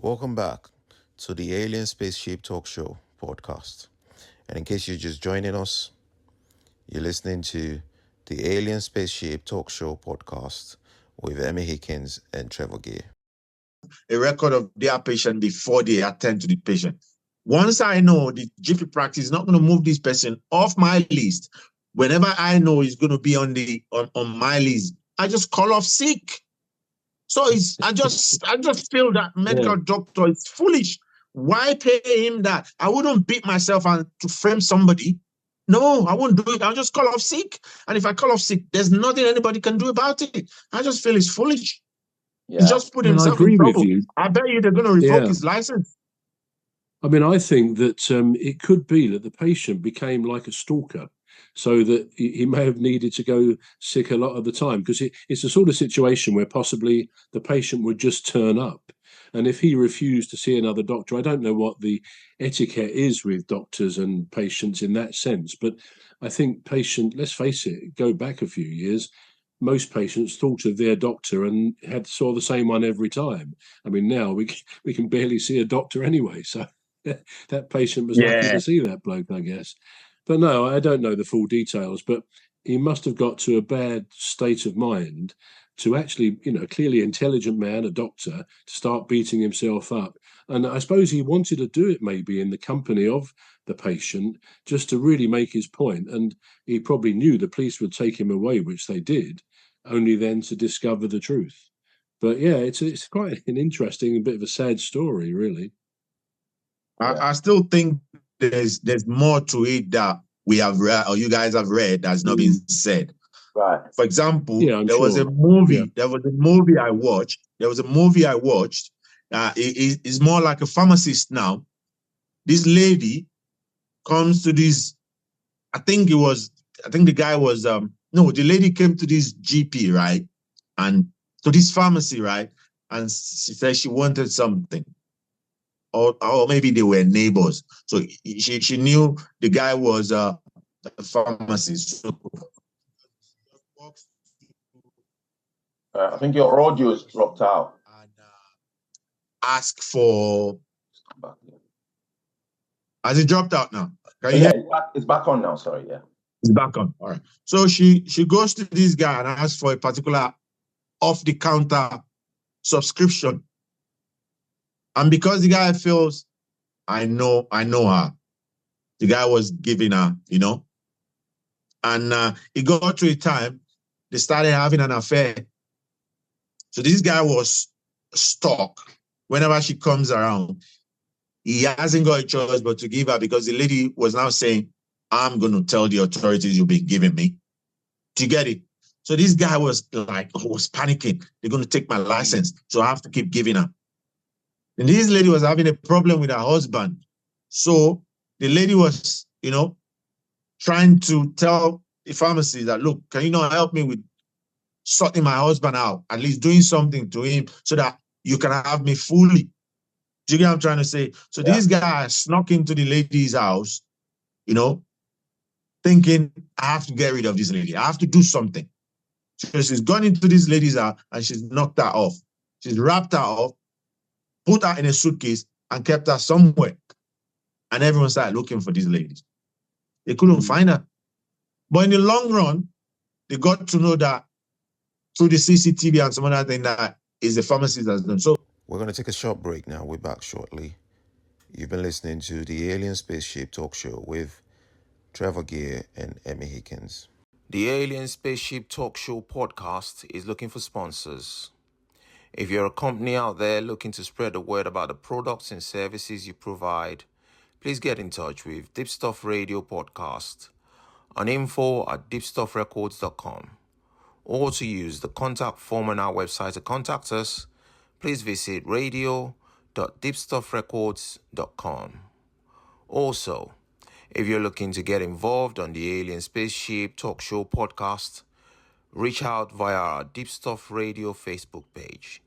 Welcome back to the Alien Spaceship Talk Show podcast. And in case you're just joining us, you're listening to the Alien Spaceship Talk Show podcast with Emmy, Hikins, and Trevor. A record of their patient before they attend to the patient. Once I know the GP practice is not going to move this person off my list, whenever I know he's going to be on my list, I just call off sick. So I just feel that medical doctor is foolish. Why pay him that? I wouldn't beat myself and to frame somebody. No, I won't do it. I'll just call off sick. And if I call off sick, there's nothing anybody can do about it. I just feel it's foolish. Yeah. He just put himself in trouble. I bet you they're going to revoke his license. I mean, I think that it could be that the patient became like a stalker, so that he may have needed to go sick a lot of the time, because it's the sort of situation where possibly the patient would just turn up. And if he refused to see another doctor, I don't know what the etiquette is with doctors and patients in that sense, but I think let's face it, go back a few years, most patients thought of their doctor and saw the same one every time. I mean, now we can barely see a doctor anyway, so that patient was lucky to see that bloke, I guess. But no, I don't know the full details, but he must have got to a bad state of mind to actually, clearly intelligent man, a doctor, to start beating himself up. And I suppose he wanted to do it maybe in the company of the patient, just to really make his point. And he probably knew the police would take him away, which they did, only then to discover the truth. But yeah, it's quite an interesting, bit of a sad story, really. I still think there's more to it that we have read, or you guys have read, that's not been said. Right. For example, there was a movie. There was a movie I watched. It's more like a pharmacist now. This lady comes to this. I think the guy was the lady came to this GP, right, and to this pharmacy, right, and she said she wanted something. Or maybe they were neighbors. So she knew the guy was a pharmacist. So, I think your audio is dropped out. And ask for. Has it dropped out now? It's back on now. Sorry, it's back on. All right. So she goes to this guy and asks for a particular off-the-counter subscription. And because the guy feels, I know her, the guy was giving her, and it got to a time they started having an affair. So this guy was stuck. Whenever she comes around, he hasn't got a choice but to give her, because the lady was now saying, I'm going to tell the authorities you've been giving me. Do you get it? So this guy was panicking. They're going to take my license, so I have to keep giving her. And this lady was having a problem with her husband. So the lady was, trying to tell the pharmacy that, look, can you not help me with sorting my husband out, at least doing something to him so that you can have me fully. Do you get what I'm trying to say? So this guy snuck into the lady's house, thinking, I have to get rid of this lady. I have to do something. So she's gone into this lady's house and she's knocked her off. She's wrapped her off, put her in a suitcase and kept her somewhere. And everyone started looking for these ladies. They couldn't find her. But in the long run, they got to know that through the CCTV and some other thing that is the pharmacist that's done. So we're going to take a short break now. We're back shortly. You've been listening to the Alien Spaceship Talk Show with Trevor and Emmy Hikins. The Alien Spaceship Talk Show podcast is looking for sponsors. If you're a company out there looking to spread the word about the products and services you provide, please get in touch with Deep Stuff Radio Podcast on info@deepstuffrecords.com, or to use the contact form on our website to contact us, please visit radio.deepstuffrecords.com. Also, if you're looking to get involved on the Alien Spaceship Talk Show podcast, reach out via our Deep Stuff Radio Facebook page.